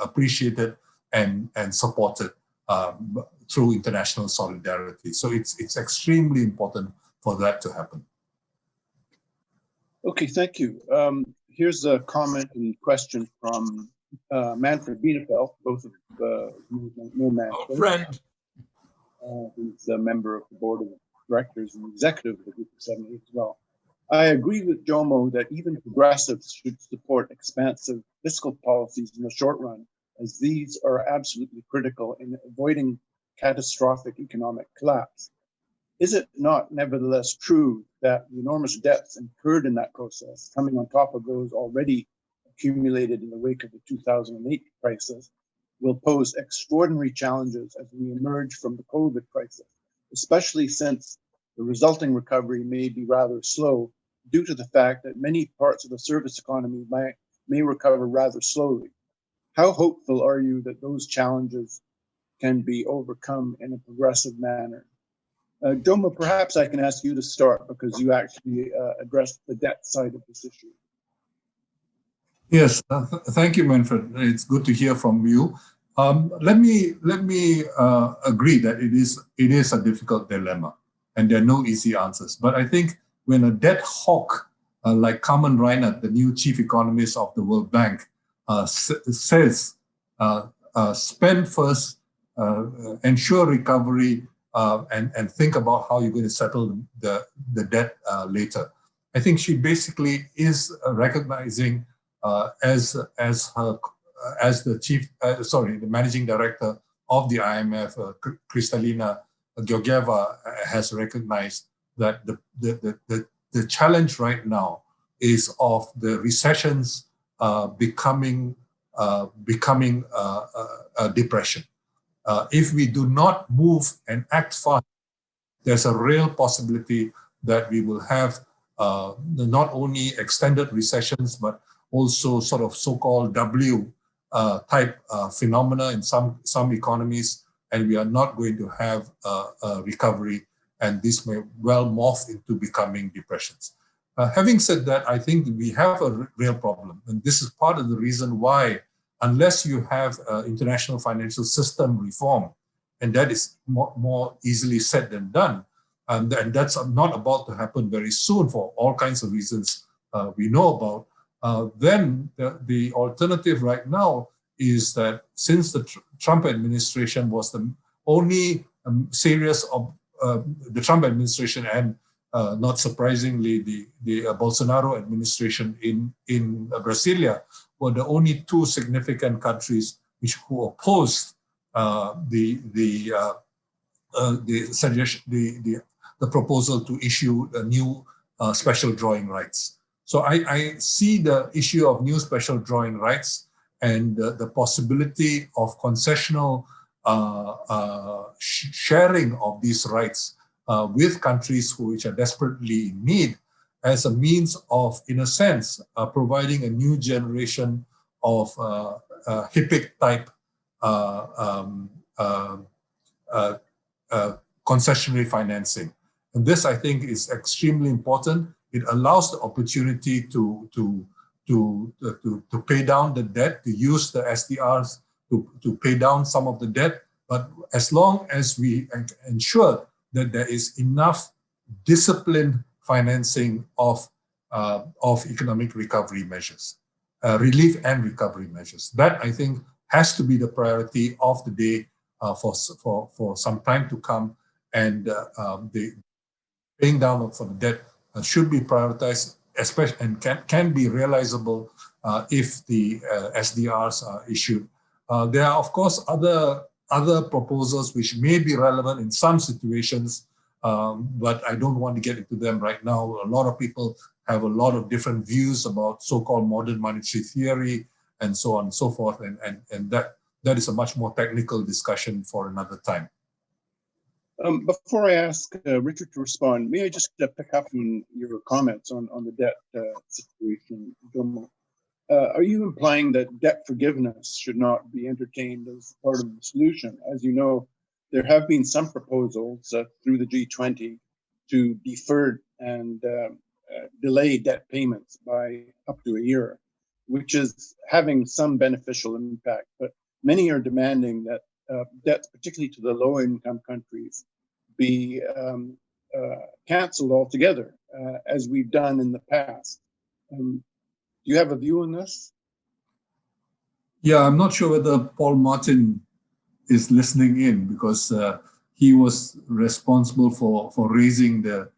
appreciated and supported through international solidarity. So it's extremely important for that to happen. Okay, thank you. Here's a comment and question from Manfred Bielefeld, both of know Manfred. Friend. Who's a member of the board of directors and executive of the Group of 78 as well. I agree with Jomo that even progressives should support expansive fiscal policies in the short run, as these are absolutely critical in avoiding catastrophic economic collapse. Is it not nevertheless true that the enormous debts incurred in that process, coming on top of those already accumulated in the wake of the 2008 crisis, will pose extraordinary challenges as we emerge from the COVID crisis, especially since The resulting recovery may be rather slow due to the fact that many parts of the service economy may recover rather slowly. How hopeful are you that those challenges can be overcome in a progressive manner? Jomo, perhaps I can ask you to start because you actually addressed the debt side of this issue. Yes, thank you, Manfred. It's good to hear from you. Let me agree that it is a difficult dilemma, and there are no easy answers. But I think when a debt hawk like Carmen Reinert, the new chief economist of the World Bank, says, spend first, ensure recovery, and think about how you're going to settle the debt later. I think she basically is recognizing as the managing director of the IMF, Kristalina Georgieva, has recognized that the challenge right now is of the recessions becoming a depression. If we do not move and act fast, there's a real possibility that we will have not only extended recessions, but also sort of so-called W type phenomena in some economies, and we are not going to have a recovery, and this may well morph into becoming depressions. Having said that, I think we have a real problem, and this is part of the reason why, unless you have international financial system reform, and that is more easily said than done, and that's not about to happen very soon for all kinds of reasons we know about, then the alternative right now is that since the Trump administration was the only series of the Trump administration and not surprisingly the Bolsonaro administration in Brasilia were the only two significant countries who opposed the proposal to issue a new special drawing rights. So I see the issue of new special drawing rights and the possibility of concessional sharing of these rights with countries which are desperately in need as a means of, in a sense, providing a new generation of HIPIC type concessionary financing. And this, I think, is extremely important. It allows the opportunity to pay down the debt, to use the SDRs to pay down some of the debt. But as long as we ensure that there is enough disciplined financing of economic recovery measures, relief and recovery measures, that I think has to be the priority of the day for some time to come. And the paying down for the debt should be prioritized, especially, and can be realizable if the SDRs are issued. There are, of course, other proposals which may be relevant in some situations, but I don't want to get into them right now. A lot of people have a lot of different views about so-called modern monetary theory and so on and so forth, and that is a much more technical discussion for another time. Before I ask Richard to respond, may I just pick up on your comments on the debt situation, Jomo? Are you implying that debt forgiveness should not be entertained as part of the solution? As you know, there have been some proposals through the G20 to defer and delay debt payments by up to a year, which is having some beneficial impact. But many are demanding that debts, particularly to the low-income countries, be canceled altogether, as we've done in the past. Do you have a view on this? Yeah, I'm not sure whether Paul Martin is listening in, because he was responsible for raising the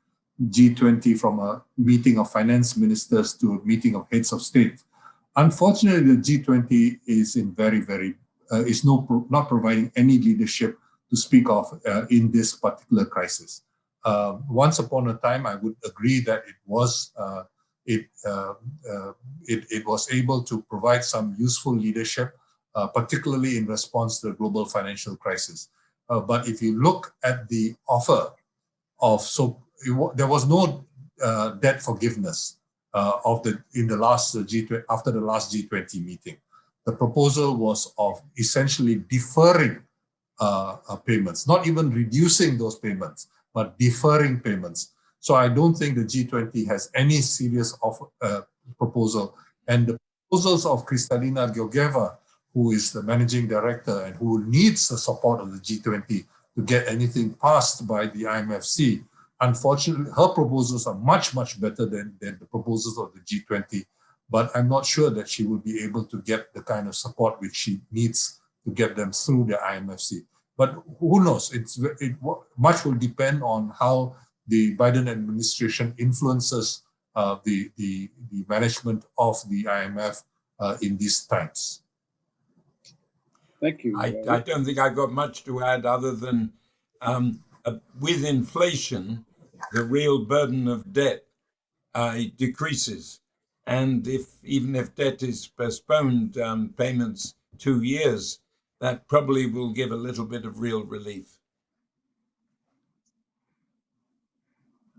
G20 from a meeting of finance ministers to a meeting of heads of state. Unfortunately, the G20 is in not providing any leadership to speak of in this particular crisis. Once upon a time, I would agree that it was able to provide some useful leadership, particularly in response to the global financial crisis. But if you look at the offer there was no debt forgiveness after the last G20 meeting. The proposal was of essentially deferring payments, not even reducing those payments, but deferring payments. So I don't think the G20 has any serious proposal. And the proposals of Kristalina Georgieva, who is the managing director and who needs the support of the G20 to get anything passed by the IMFC, unfortunately, her proposals are much, much better than the proposals of the G20. But I'm not sure that she will be able to get the kind of support which she needs to get them through the IMFC. But who knows? Much will depend on how the Biden administration influences the management of the IMF in these times. Thank you. I don't think I've got much to add other than with inflation, the real burden of debt decreases. And even if debt is postponed payments 2 years, that probably will give a little bit of real relief.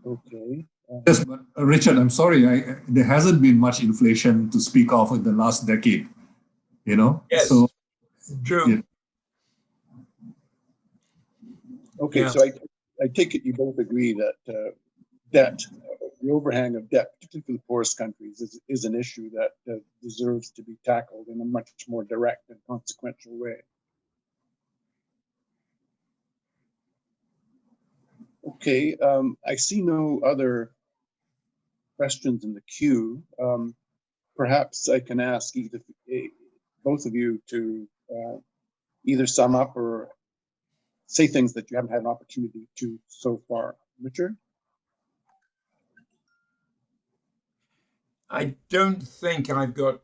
Okay. Yes, but Richard, I'm sorry, there hasn't been much inflation to speak of in the last decade, you know? Yes, so, true. Yeah. Okay, Yeah. so I take it you both agree that debt, the overhang of debt, particularly for the poorest countries, is an issue that deserves to be tackled in a much more direct and consequential way. Okay, I see no other questions in the queue. Perhaps I can ask both of you to either sum up or say things that you haven't had an opportunity to so far. Richard? I don't think I've got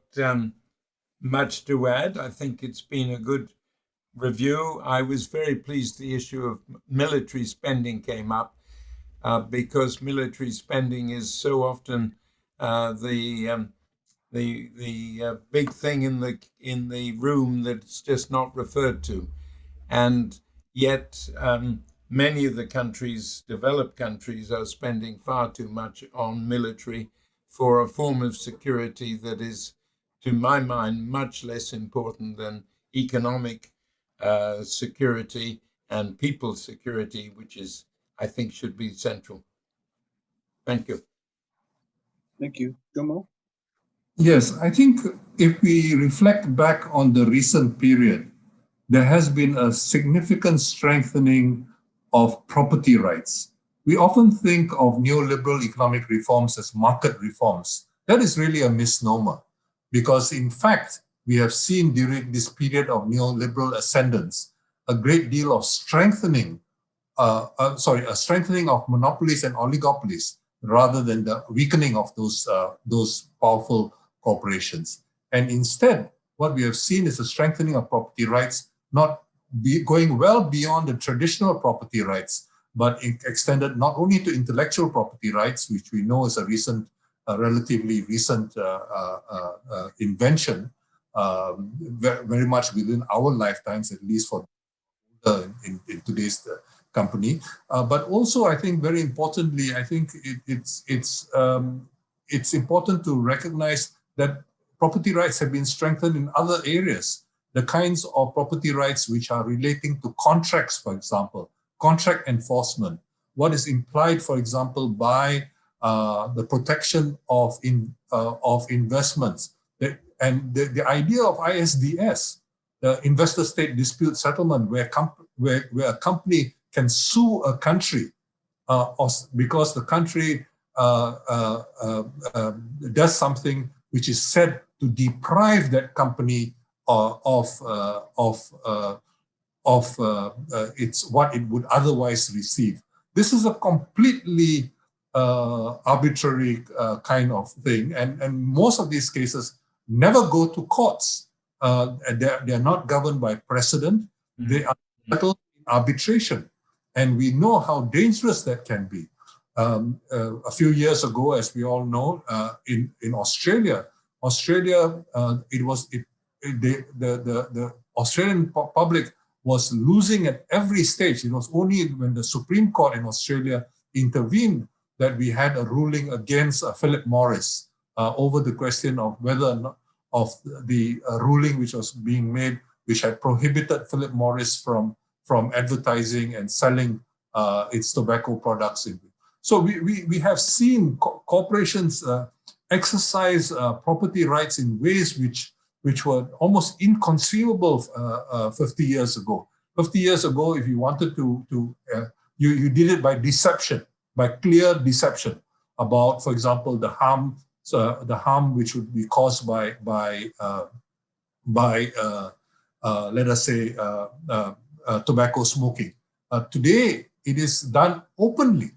much to add. I think it's been a good review. I was very pleased the issue of military spending came up because military spending is so often the big thing in the room that's just not referred to, and yet many of the countries, developed countries, are spending far too much on military for a form of security that is, to my mind, much less important than economic security and people's security, which is, I think, should be central. Thank you. Thank you. Jomo? Yes, I think if we reflect back on the recent period, there has been a significant strengthening of property rights. We often think of neoliberal economic reforms as market reforms. That is really a misnomer, because in fact, we have seen during this period of neoliberal ascendance a great deal of strengthening of monopolies and oligopolies rather than the weakening of those powerful corporations. And instead, what we have seen is a strengthening of property rights, not going well beyond the traditional property rights, but extended not only to intellectual property rights, which we know is a relatively recent invention, very much within our lifetimes, at least for in today's company. But also, I think very importantly, I think it's important to recognize that property rights have been strengthened in other areas. The kinds of property rights which are relating to contracts, for example, contract enforcement, what is implied, for example, by the protection of investments, and the idea of ISDS, the investor-state dispute settlement, where a company can sue a country because the country does something which is said to deprive that company of it's what it would otherwise receive. This is a completely arbitrary kind of thing, and most of these cases never go to courts. They're not governed by precedent. They are settled in arbitration, and we know how dangerous that can be. A few years ago, as we all know, in Australia, the Australian public was losing at every stage. It was only when the Supreme Court in Australia intervened that we had a ruling against Philip Morris over the question of whether or not of the ruling which was being made, which had prohibited Philip Morris from advertising and selling its tobacco products. So we have seen corporations exercise property rights in ways which were almost inconceivable 50 years ago. 50 years ago, if you wanted you did it by deception, by clear deception about, for example, the harm which would be caused by let us say tobacco smoking. Today, it is done openly.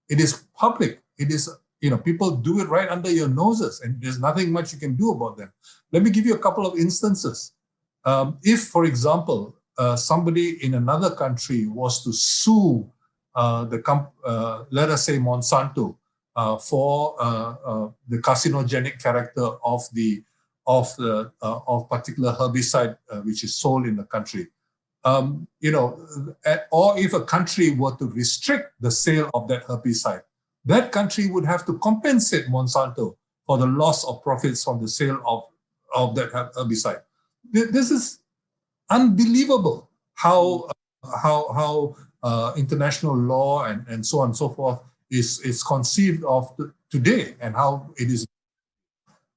It is public. It is, people do it right under your noses, and there's nothing much you can do about them. Let me give you a couple of instances. If, for example, somebody in another country was to sue let us say Monsanto for the carcinogenic character of particular herbicide which is sold in the country, or if a country were to restrict the sale of that herbicide, that country would have to compensate Monsanto for the loss of profits from the sale of that herbicide. This is unbelievable how international law and so on and so forth is conceived of today, and how it is.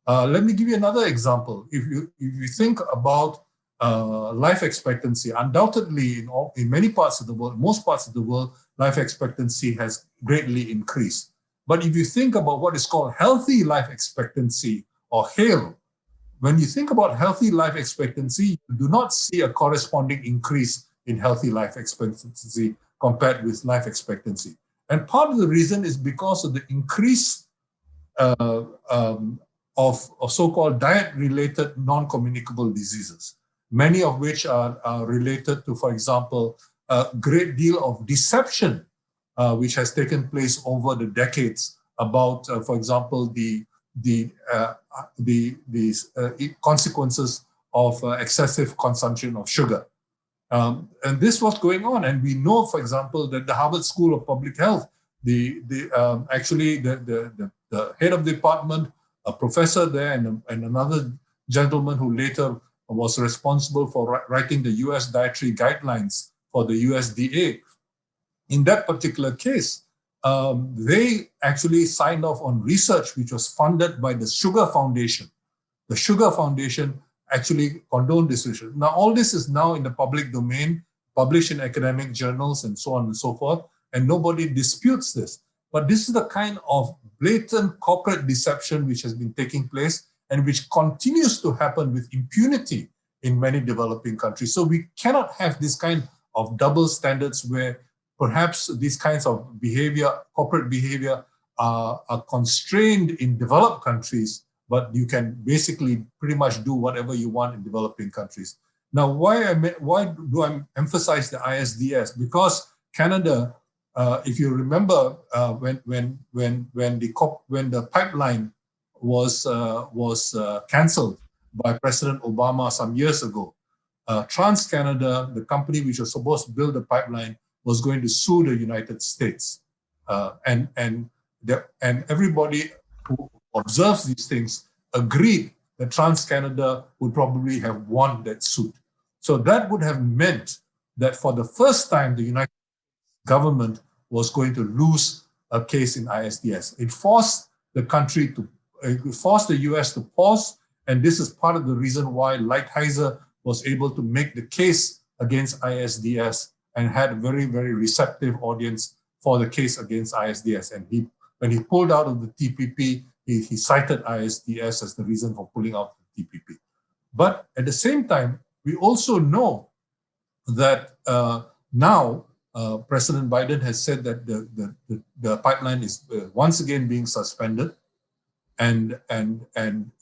Let me give you another example. If you think about life expectancy, undoubtedly in many parts of the world, most parts of the world, life expectancy has greatly increased. But if you think about what is called healthy life expectancy, or HALE, when you think about healthy life expectancy, you do not see a corresponding increase in healthy life expectancy compared with life expectancy. And part of the reason is because of the increase of so-called diet-related non-communicable diseases, many of which are related to, for example, a great deal of deception which has taken place over the decades about, for example, the consequences of excessive consumption of sugar. And this was going on, and we know, for example, that the Harvard School of Public Health, the head of the department, a professor there, and another gentleman who later was responsible for writing the U.S. dietary guidelines for the USDA. In that particular case, they actually signed off on research which was funded by the Sugar Foundation. The Sugar Foundation actually condoned this research. Now, all this is now in the public domain, published in academic journals and so on and so forth, and nobody disputes this. But this is the kind of blatant corporate deception which has been taking place and which continues to happen with impunity in many developing countries. So we cannot have this kind of double standards where perhaps these kinds of behavior, corporate behavior, are constrained in developed countries, but you can basically pretty much do whatever you want in developing countries. Now, why do I emphasize the ISDS? Because Canada, if you remember, when the pipeline was cancelled by President Obama some years ago, TransCanada, the company which was supposed to build the pipeline, was going to sue the United States, and everybody who observes these things agreed that TransCanada would probably have won that suit. So that would have meant that for the first time, the United States government was going to lose a case in ISDS. It forced the country to, it forced the US to pause, and this is part of the reason why Lighthizer was able to make the case against ISDS and had a very, very receptive audience for the case against ISDS. And when he pulled out of the TPP, he cited ISDS as the reason for pulling out the TPP. But at the same time, we also know that now President Biden has said that the pipeline is once again being suspended, and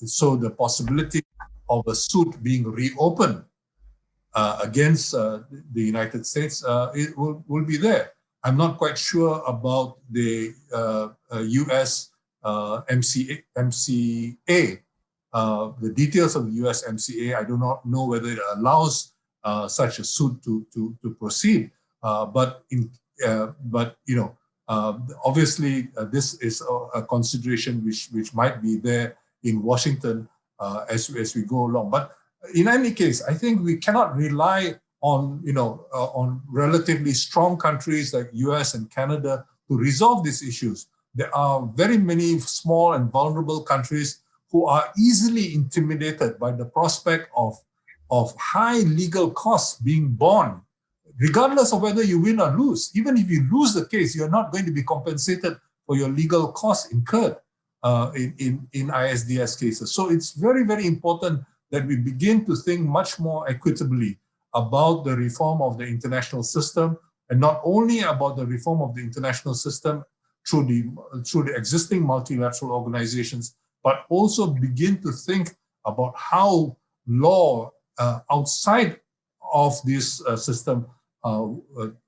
so the possibility of a suit being reopened against the United States it will be there. I'm not quite sure about the US MCA, the details of the US MCA. I do not know whether it allows such a suit to proceed. But you know, Obviously, this is a consideration which might be there in Washington as we go along. But in any case, I think we cannot rely on on relatively strong countries like US and Canada to resolve these issues. There are very many small and vulnerable countries who are easily intimidated by the prospect of high legal costs being borne, regardless of whether you win or lose. Even if you lose the case, you're not going to be compensated for your legal costs incurred in ISDS cases. So it's very, very important that we begin to think much more equitably about the reform of the international system, and not only about the reform of the international system through the existing multilateral organizations, but also begin to think about how law outside of this system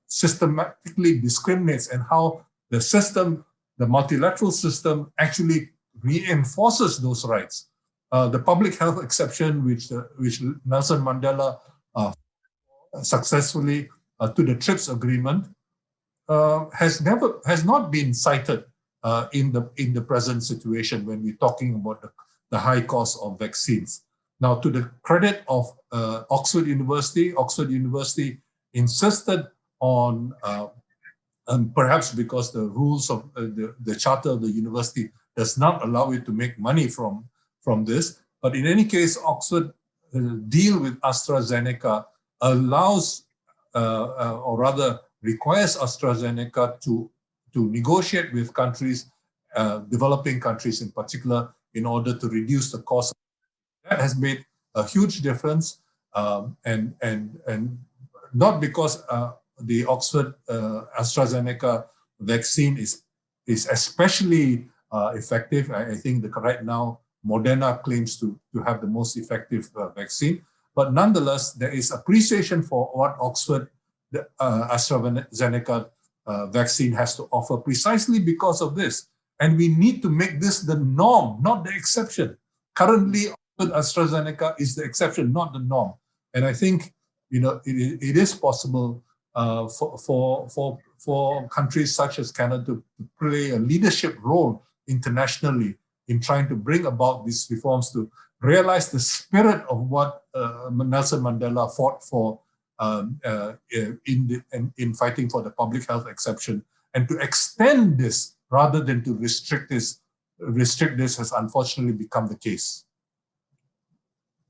systematically discriminates, and how the multilateral system actually reinforces those rights. The public health exception, which Nelson Mandela successfully to the TRIPS agreement, has not been cited in the present situation when we're talking about the high cost of vaccines. Now, to the credit of Oxford University insisted on, and perhaps because the rules of the charter of the university does not allow it to make money from this, but in any case, Oxford deal with AstraZeneca allows, or rather requires AstraZeneca to negotiate with countries, developing countries in particular, in order to reduce the cost. That has made a huge difference, and not because the Oxford AstraZeneca vaccine is especially effective. I think that right now Moderna claims to have the most effective vaccine, but nonetheless there is appreciation for what Oxford AstraZeneca vaccine has to offer, precisely because of this. And we need to make this the norm, not the exception. Currently, AstraZeneca is the exception, not the norm. And I think it is possible for countries such as Canada to play a leadership role internationally in trying to bring about these reforms, to realize the spirit of what Nelson Mandela fought for in fighting for the public health exception, and to extend this rather than to restrict this. Restrict this has unfortunately become the case.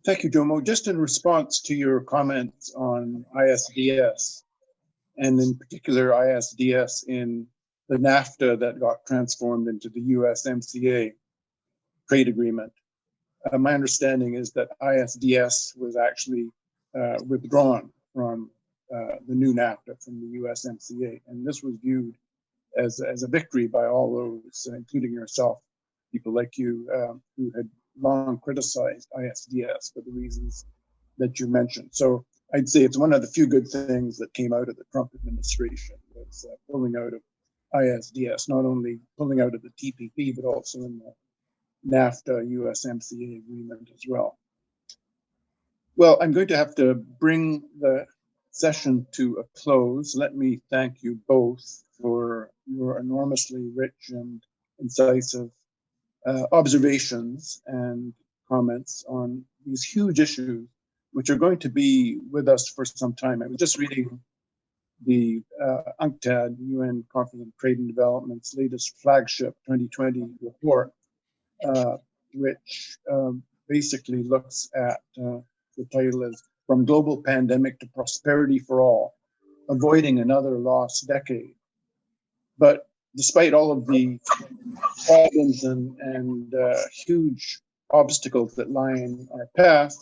Thank you, Jomo. Just in response to your comments on ISDS, and in particular ISDS in the NAFTA that got transformed into the USMCA trade agreement, my understanding is that ISDS was actually withdrawn from the new NAFTA, from the USMCA, and this was viewed as a victory by all those, including yourself, people like you, who had long criticized ISDS for the reasons that you mentioned. So I'd say it's one of the few good things that came out of the Trump administration, was pulling out of ISDS, not only pulling out of the TPP, but also in the NAFTA USMCA agreement as well. Well, I'm going to have to bring the session to a close. Let me thank you both for your enormously rich and incisive observations and comments on these huge issues, which are going to be with us for some time. I was just reading the UNCTAD, UN Conference on Trade and Development's latest flagship 2020 report, which basically looks at, the title is From Global Pandemic to Prosperity for All, Avoiding Another Lost Decade. But despite all of the problems and huge obstacles that lie in our path,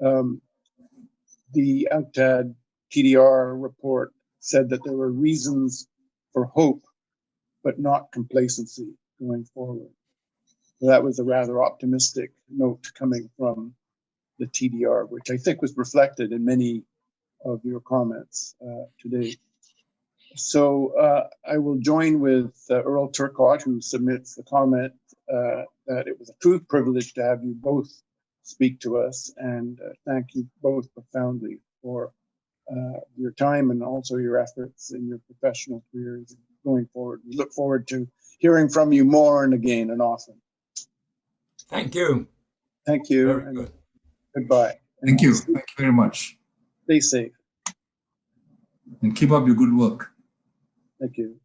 the UNCTAD TDR report said that there were reasons for hope, but not complacency going forward. So that was a rather optimistic note coming from the TDR, which I think was reflected in many of your comments today. So I will join with Earl Turcotte, who submits the comment that it was a true privilege to have you both speak to us, and thank you both profoundly for your time and also your efforts in your professional careers going forward. We look forward to hearing from you more and again and often. Thank you. Thank you. Very And good. goodbye. Thank you. Thank you very much. Stay safe. And keep up your good work. Thank you.